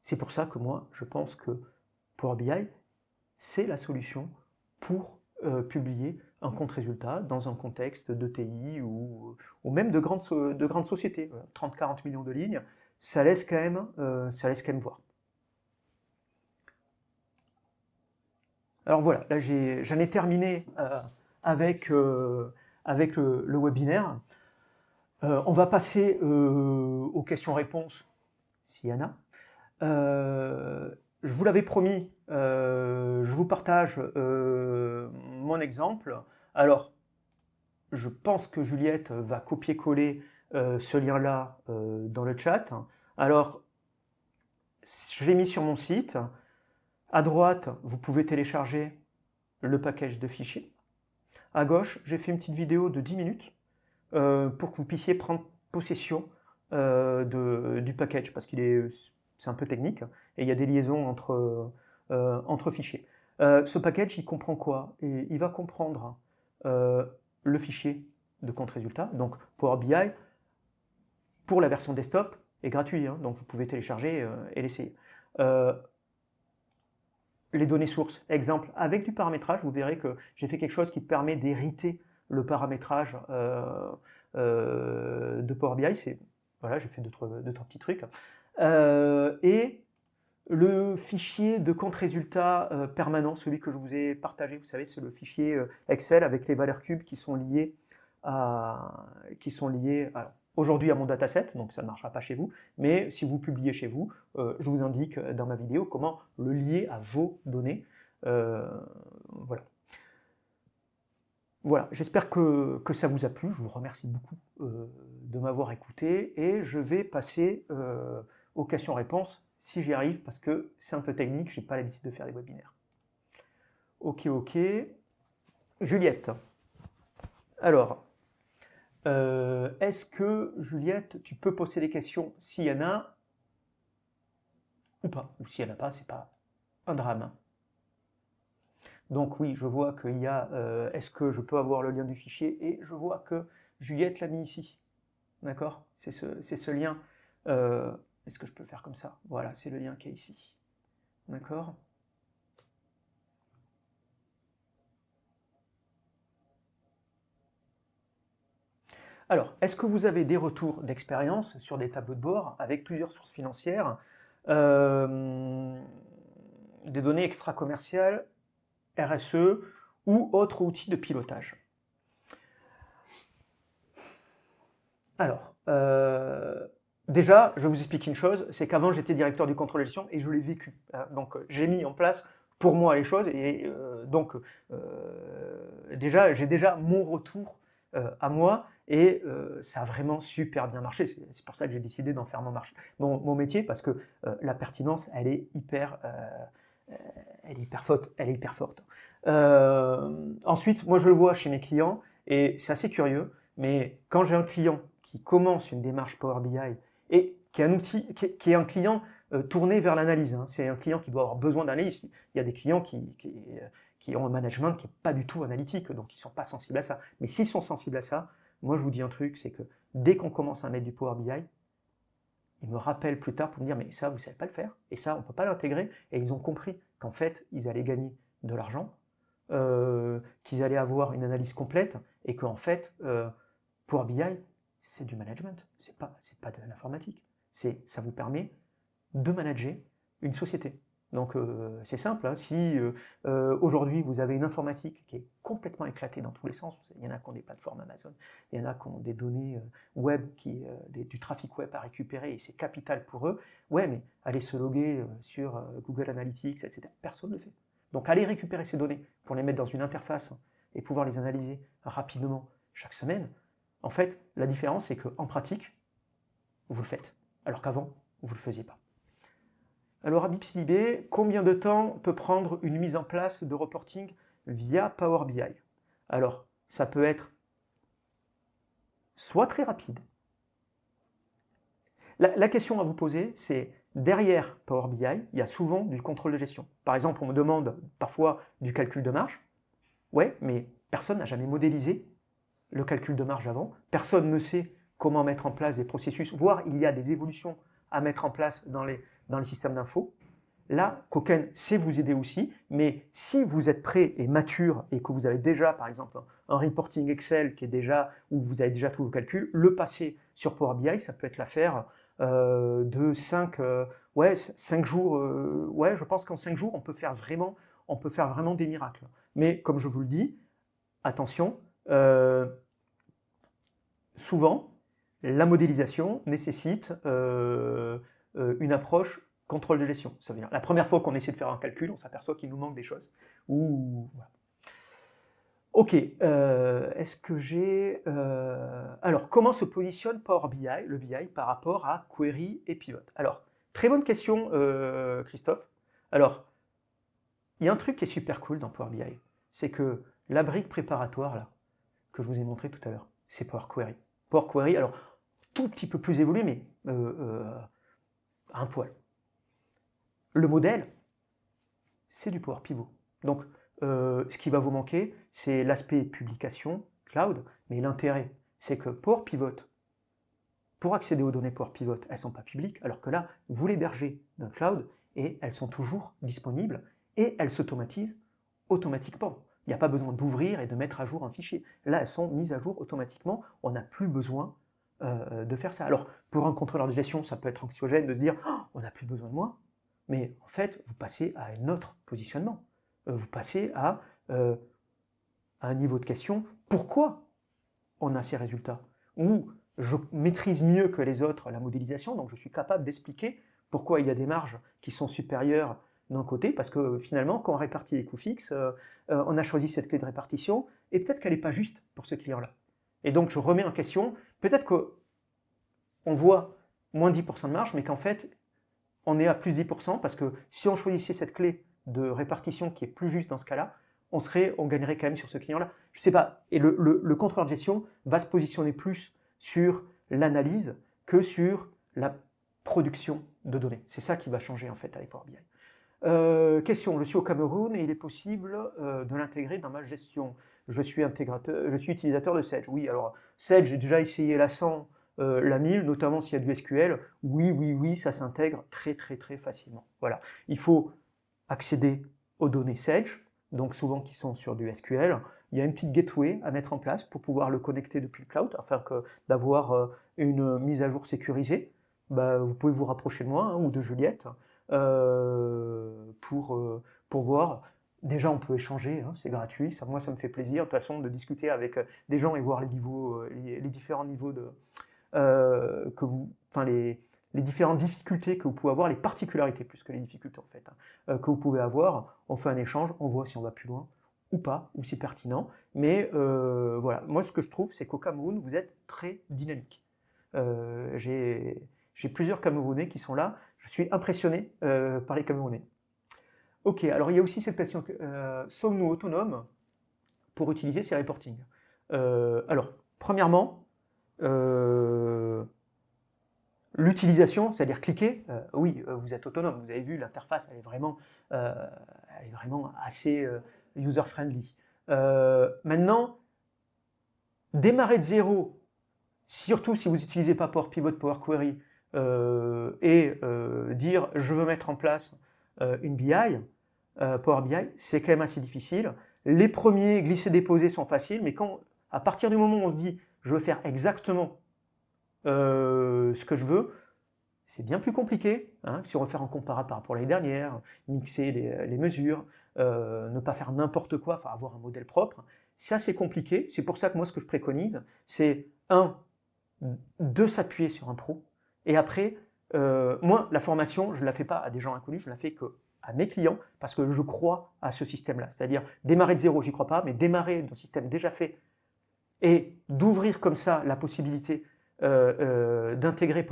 Speaker 1: C'est pour ça que moi, je pense que Power BI, c'est la solution pour publier un compte résultat dans un contexte de TI ou même de grandes sociétés. 30-40 millions de lignes, ça laisse quand même voir. Alors voilà, là j'en ai terminé avec le webinaire. On va passer aux questions-réponses, s'il y en a. Je vous l'avais promis, je vous partage mon exemple. Alors, je pense que Juliette va copier-coller ce lien-là dans le chat. Alors, je l'ai mis sur mon site. À droite, vous pouvez télécharger le package de fichiers. À gauche, j'ai fait une petite vidéo de 10 minutes pour que vous puissiez prendre possession du package, parce c'est un peu technique, et il y a des liaisons entre fichiers. Ce package, il comprend quoi? Il va comprendre le fichier de compte résultat, donc Power BI, pour la version desktop, est gratuit, hein, donc vous pouvez télécharger et l'essayer. Les données sources, exemple, avec du paramétrage, vous verrez que j'ai fait quelque chose qui permet d'hériter le paramétrage de Power BI. Voilà, j'ai fait deux, trois petits trucs. Et le fichier de compte résultat permanent, celui que je vous ai partagé, vous savez, c'est le fichier Excel avec les valeurs cubes qui sont liées aujourd'hui à mon dataset, donc ça ne marchera pas chez vous, mais si vous publiez chez vous, je vous indique dans ma vidéo comment le lier à vos données. Voilà. Voilà, j'espère que ça vous a plu, je vous remercie beaucoup de m'avoir écouté, et je vais passer aux questions-réponses, si j'y arrive, parce que c'est un peu technique, je n'ai pas l'habitude de faire des webinaires. Ok. Juliette. Alors, est-ce que, Juliette, tu peux poser des questions s'il y en a ou pas? Ou s'il n'y en a pas, c'est pas un drame. Donc oui, je vois qu'il y a est-ce que je peux avoir le lien du fichier? Et je vois que Juliette l'a mis ici. D'accord? C'est ce lien. Est-ce que je peux faire comme ça? Voilà, c'est le lien qui est ici. D'accord? Alors, est-ce que vous avez des retours d'expérience sur des tableaux de bord avec plusieurs sources financières, des données extra-commerciales, RSE ou autres outils de pilotage? Alors, déjà, je vais vous expliquer une chose, c'est qu'avant j'étais directeur du contrôle de gestion et je l'ai vécu. Donc j'ai mis en place pour moi les choses et déjà j'ai mon retour à moi et ça a vraiment super bien marché. C'est pour ça que j'ai décidé d'en faire mon métier, parce que la pertinence elle est hyper forte. Ensuite, moi je le vois chez mes clients et c'est assez curieux, mais quand j'ai un client qui commence une démarche Power BI et qui est un client tourné vers l'analyse, hein, c'est un client qui doit avoir besoin d'analyse. Il y a des clients qui ont un management qui n'est pas du tout analytique, donc ils ne sont pas sensibles à ça. Mais s'ils sont sensibles à ça, moi je vous dis un truc, c'est que dès qu'on commence à mettre du Power BI, ils me rappellent plus tard pour me dire mais ça vous ne savez pas le faire, et ça on ne peut pas l'intégrer, et ils ont compris qu'en fait ils allaient gagner de l'argent, qu'ils allaient avoir une analyse complète, et qu'en fait Power BI c'est du management, c'est pas de l'informatique, ça vous permet de manager une société. Donc c'est simple, hein. Si aujourd'hui vous avez une informatique qui est complètement éclatée dans tous les sens, il y en a qui ont des plateformes Amazon, il y en a qui ont des données web, du trafic web à récupérer et c'est capital pour eux, ouais mais aller se loguer sur Google Analytics, etc., personne ne le fait. Donc allez récupérer ces données pour les mettre dans une interface et pouvoir les analyser rapidement chaque semaine, en fait la différence c'est qu'en pratique, vous le faites, alors qu'avant vous ne le faisiez pas. Alors à BipsDB, combien de temps peut prendre une mise en place de reporting via Power BI? Alors, ça peut être soit très rapide. La question à vous poser, c'est derrière Power BI, il y a souvent du contrôle de gestion. Par exemple, on me demande parfois du calcul de marge. Ouais, mais personne n'a jamais modélisé le calcul de marge avant. Personne ne sait comment mettre en place des processus, voire il y a des évolutions à mettre en place dans les systèmes d'info. Là, Koken sait vous aider aussi, mais si vous êtes prêt et mature et que vous avez déjà, par exemple, un reporting Excel qui est déjà, où vous avez déjà tous vos calculs, le passer sur Power BI, ça peut être l'affaire de 5 jours. Ouais, je pense qu'en 5 jours, on peut faire vraiment des miracles. Mais comme je vous le dis, attention, souvent, la modélisation nécessite une approche contrôle de gestion. Ça veut dire, la première fois qu'on essaie de faire un calcul, on s'aperçoit qu'il nous manque des choses. Voilà. Ok, est-ce que j'ai... alors, comment se positionne Power BI, le BI, par rapport à Query et Pivot? Alors, très bonne question, Christophe. Alors, il y a un truc qui est super cool dans Power BI, c'est que la brique préparatoire, là, que je vous ai montré tout à l'heure, c'est Power Query. Power Query, alors, tout petit peu plus évolué, mais un poil. Le modèle, c'est du Power Pivot. Donc, ce qui va vous manquer, c'est l'aspect publication, cloud, mais l'intérêt, c'est que Power Pivot, pour accéder aux données Power Pivot, elles ne sont pas publiques, alors que là, vous l'hébergez dans le cloud et elles sont toujours disponibles et elles s'automatisent automatiquement. Il n'y a pas besoin d'ouvrir et de mettre à jour un fichier. Là, elles sont mises à jour automatiquement, on n'a plus besoin de faire ça. Alors, pour un contrôleur de gestion, ça peut être anxiogène de se dire oh, on n'a plus besoin de moi. Mais en fait, vous passez à un autre positionnement. Vous passez à un niveau de question, pourquoi on a ces résultats? Ou je maîtrise mieux que les autres la modélisation, donc je suis capable d'expliquer pourquoi il y a des marges qui sont supérieures d'un côté, parce que finalement, quand on répartit les coûts fixes, on a choisi cette clé de répartition, et peut-être qu'elle n'est pas juste pour ce client-là. Et donc je remets en question, peut-être qu'on voit moins 10% de marge, mais qu'en fait, on est à plus 10%, parce que si on choisissait cette clé de répartition qui est plus juste dans ce cas-là, on gagnerait quand même sur ce client-là. Je ne sais pas. Et le contrôleur de gestion va se positionner plus sur l'analyse que sur la production de données. C'est ça qui va changer en fait avec Power BI. Question, je suis au Cameroun et il est possible de l'intégrer dans ma gestion. Je suis utilisateur de Sage. Oui, alors Sage, j'ai déjà essayé la 100, la 1000, notamment s'il y a du SQL. Oui, ça s'intègre très facilement. Voilà. Il faut accéder aux données Sage, donc souvent qui sont sur du SQL. Il y a une petite gateway à mettre en place pour pouvoir le connecter depuis le cloud, afin d'avoir une mise à jour sécurisée. Vous pouvez vous rapprocher de moi ou de Juliette pour voir. Déjà, on peut échanger, hein, c'est gratuit. Moi, ça me fait plaisir de toute façon de discuter avec des gens et voir les différents niveaux les différentes difficultés que vous pouvez avoir, les particularités plus que les difficultés en fait, que vous pouvez avoir. On fait un échange, on voit si on va plus loin ou pas, ou si c'est pertinent. Mais voilà, moi ce que je trouve, c'est qu'au Cameroun, vous êtes très dynamique. J'ai plusieurs Camerounais qui sont là. Je suis impressionné par les Camerounais. Ok, alors il y a aussi cette question, sommes-nous autonomes pour utiliser ces reportings? Alors, premièrement, l'utilisation, c'est-à-dire cliquer, oui, vous êtes autonome. Vous avez vu, l'interface, elle est vraiment assez user-friendly. Maintenant, démarrer de zéro, surtout si vous n'utilisez pas Power Pivot, Power Query, et dire je veux mettre en place une BI, Power BI, c'est quand même assez difficile. Les premiers glisser-déposer sont faciles, mais à partir du moment où on se dit je veux faire exactement ce que je veux, c'est bien plus compliqué, hein, si on veut faire un comparable par rapport à l'année dernière, mixer les mesures, ne pas faire n'importe quoi, enfin avoir un modèle propre. C'est assez compliqué, c'est pour ça que moi ce que je préconise, c'est de s'appuyer sur un pro, et après, moi la formation, je ne la fais pas à des gens inconnus, je la fais à mes clients, parce que je crois à ce système-là, c'est-à-dire démarrer de zéro, j'y crois pas, mais démarrer d'un système déjà fait, et d'ouvrir comme ça la possibilité d'intégrer,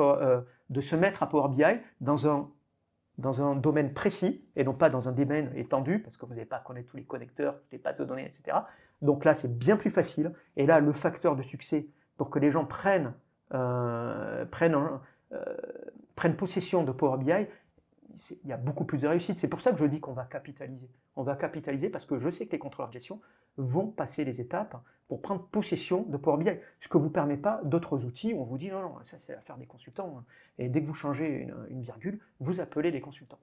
Speaker 1: de se mettre à Power BI dans un domaine précis, et non pas dans un domaine étendu, parce que vous n'allez pas connaître tous les connecteurs, toutes les bases de données, etc. Donc là, c'est bien plus facile, et là, le facteur de succès pour que les gens prennent possession de Power BI, il y a beaucoup plus de réussite. C'est pour ça que je dis qu'on va capitaliser. On va capitaliser parce que je sais que les contrôleurs de gestion vont passer les étapes pour prendre possession de Power BI. Ce que ne vous permet pas d'autres outils où on vous dit non, ça c'est l'affaire des consultants. Et dès que vous changez une virgule, vous appelez les consultants.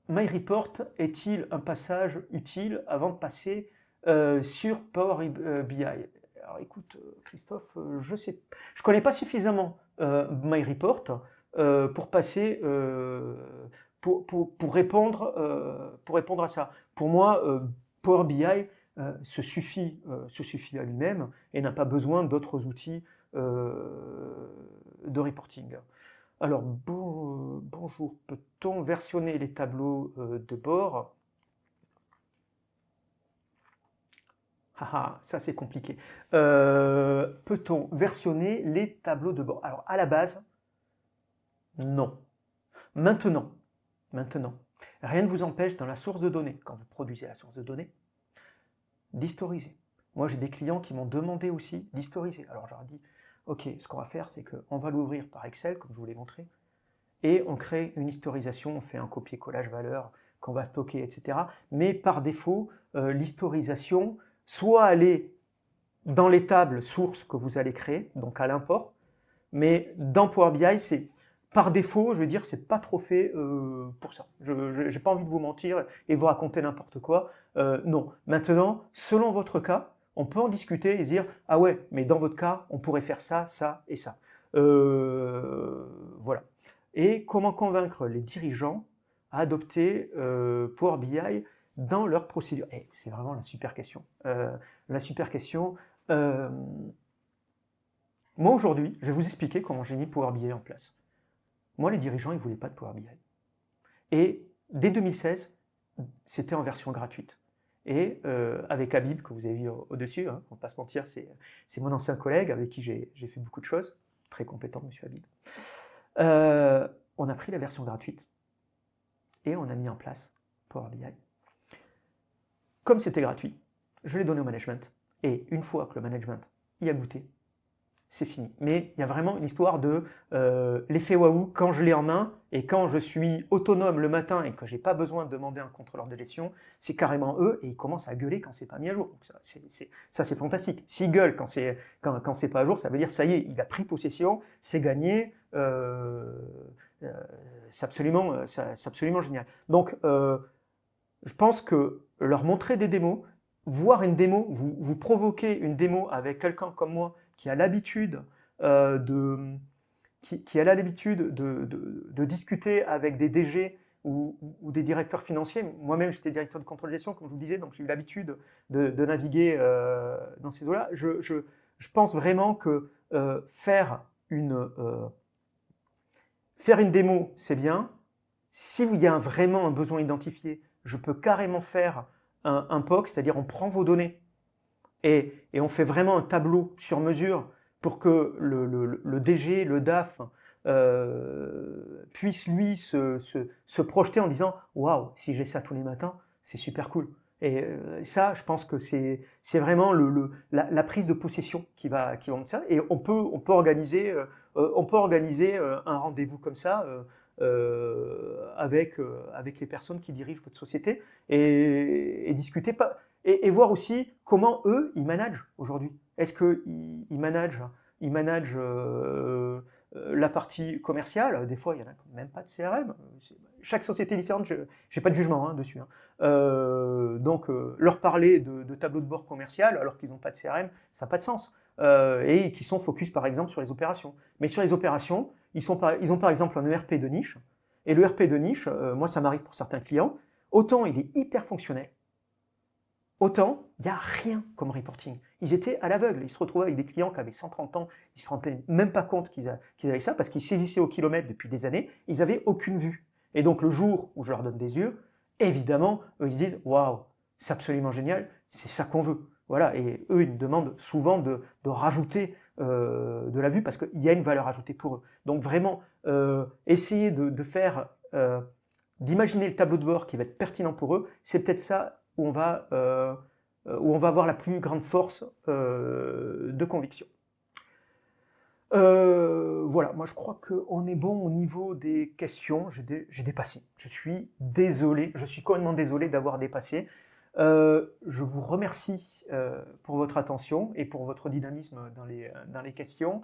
Speaker 1: MyReport est-il un passage utile avant de passer sur Power BI? Alors écoute, Christophe, je ne connais pas suffisamment MyReport pour passer, pour répondre à ça. Pour moi, Power BI se suffit à lui-même et n'a pas besoin d'autres outils de reporting. Alors, bonjour, peut-on versionner les tableaux de bord? Ah, ça c'est compliqué. Peut-on versionner les tableaux de bord? Alors, à la base, non. Maintenant, rien ne vous empêche dans la source de données, quand vous produisez la source de données, d'historiser. Moi, j'ai des clients qui m'ont demandé aussi d'historiser. Alors, je leur ai dit, ok, ce qu'on va faire, c'est qu'on va l'ouvrir par Excel, comme je vous l'ai montré, et on crée une historisation, on fait un copier-collage valeur qu'on va stocker, etc. Mais par défaut, l'historisation, soit elle est dans les tables sources que vous allez créer, donc à l'import, mais dans Power BI, c'est par défaut, je veux dire, c'est pas trop fait pour ça. Je n'ai pas envie de vous mentir et vous raconter n'importe quoi. Non. Maintenant, selon votre cas, on peut en discuter et se dire, ah ouais, mais dans votre cas, on pourrait faire ça, ça et ça. Voilà. Et comment convaincre les dirigeants à adopter Power BI dans leur procédure? C'est vraiment la super question. Moi aujourd'hui, je vais vous expliquer comment j'ai mis Power BI en place. Moi, les dirigeants, ils ne voulaient pas de Power BI. Et dès 2016, c'était en version gratuite. Et avec Habib, que vous avez vu au-dessus, hein, on ne va pas se mentir, c'est mon ancien collègue avec qui j'ai fait beaucoup de choses. Très compétent, monsieur Habib. On a pris la version gratuite et on a mis en place Power BI. Comme c'était gratuit, je l'ai donné au management. Et une fois que le management y a goûté, c'est fini. Mais il y a vraiment une histoire de l'effet waouh quand je l'ai en main et quand je suis autonome le matin et que je n'ai pas besoin de demander un contrôleur de gestion, c'est carrément eux et ils commencent à gueuler quand c'est pas mis à jour. Donc ça c'est fantastique. S'ils gueulent quand c'est pas à jour, ça veut dire ça y est, il a pris possession, c'est gagné. C'est absolument génial. Donc je pense que leur montrer des démos, voir une démo, vous provoquez une démo avec quelqu'un comme moi qui a l'habitude de discuter avec des DG ou des directeurs financiers. Moi-même, j'étais directeur de contrôle de gestion, comme je vous disais, donc j'ai eu l'habitude de naviguer dans ces eaux-là. Je pense vraiment que faire une démo, c'est bien. S'il y a vraiment un besoin identifié, je peux carrément faire un POC, c'est-à-dire on prend vos données et on fait vraiment un tableau sur mesure pour que le DG, le DAF puisse lui se projeter en disant « Waouh, si j'ai ça tous les matins, c'est super cool ». Et ça, je pense que c'est vraiment la prise de possession qui va de ça. Et on peut organiser un rendez-vous comme ça avec les personnes qui dirigent votre société et discuter et voir aussi comment eux ils managent aujourd'hui. Est-ce qu'ils managent la partie commerciale? Des fois, il n'y en a même pas de CRM. Chaque société est différente, je n'ai pas de jugement dessus. Donc, leur parler de tableau de bord commercial alors qu'ils n'ont pas de CRM, ça n'a pas de sens. et qui sont focus par exemple sur les opérations. Mais sur les opérations, ils ont par exemple un ERP de niche, et le ERP de niche, moi ça m'arrive pour certains clients, autant il est hyper fonctionnel, autant il n'y a rien comme reporting. Ils étaient à l'aveugle, ils se retrouvaient avec des clients qui avaient 130 ans, ils ne se rendaient même pas compte qu'ils avaient ça, parce qu'ils saisissaient au kilomètre depuis des années, ils n'avaient aucune vue. Et donc le jour où je leur donne des yeux, évidemment, eux ils se disent « Waouh, c'est absolument génial, c'est ça qu'on veut ». Voilà, et eux ils me demandent souvent de rajouter de la vue parce qu'il y a une valeur ajoutée pour eux. Donc vraiment, essayer d'imaginer le tableau de bord qui va être pertinent pour eux, c'est peut-être ça où on va avoir la plus grande force de conviction. Voilà, moi je crois qu'on est bon au niveau des questions. J'ai dépassé. Je suis désolé, je suis complètement désolé d'avoir dépassé. Je vous remercie pour votre attention et pour votre dynamisme dans les questions.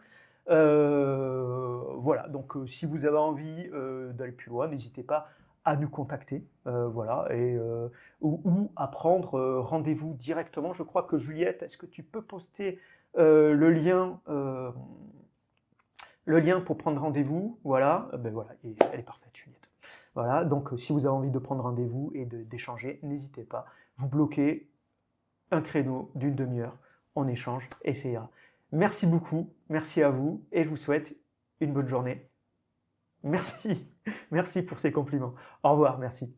Speaker 1: Voilà, donc si vous avez envie d'aller plus loin, n'hésitez pas à nous contacter, voilà, ou à prendre rendez-vous directement. Je crois que Juliette, est-ce que tu peux poster le lien pour prendre rendez-vous? Voilà, ben voilà, et elle est parfaite, Juliette. Voilà, donc si vous avez envie de prendre rendez-vous et d'échanger, n'hésitez pas. Vous bloquez un créneau d'une demi-heure, on échange et ça ira. Merci beaucoup, merci à vous et je vous souhaite une bonne journée. Merci, merci pour ces compliments. Au revoir, merci.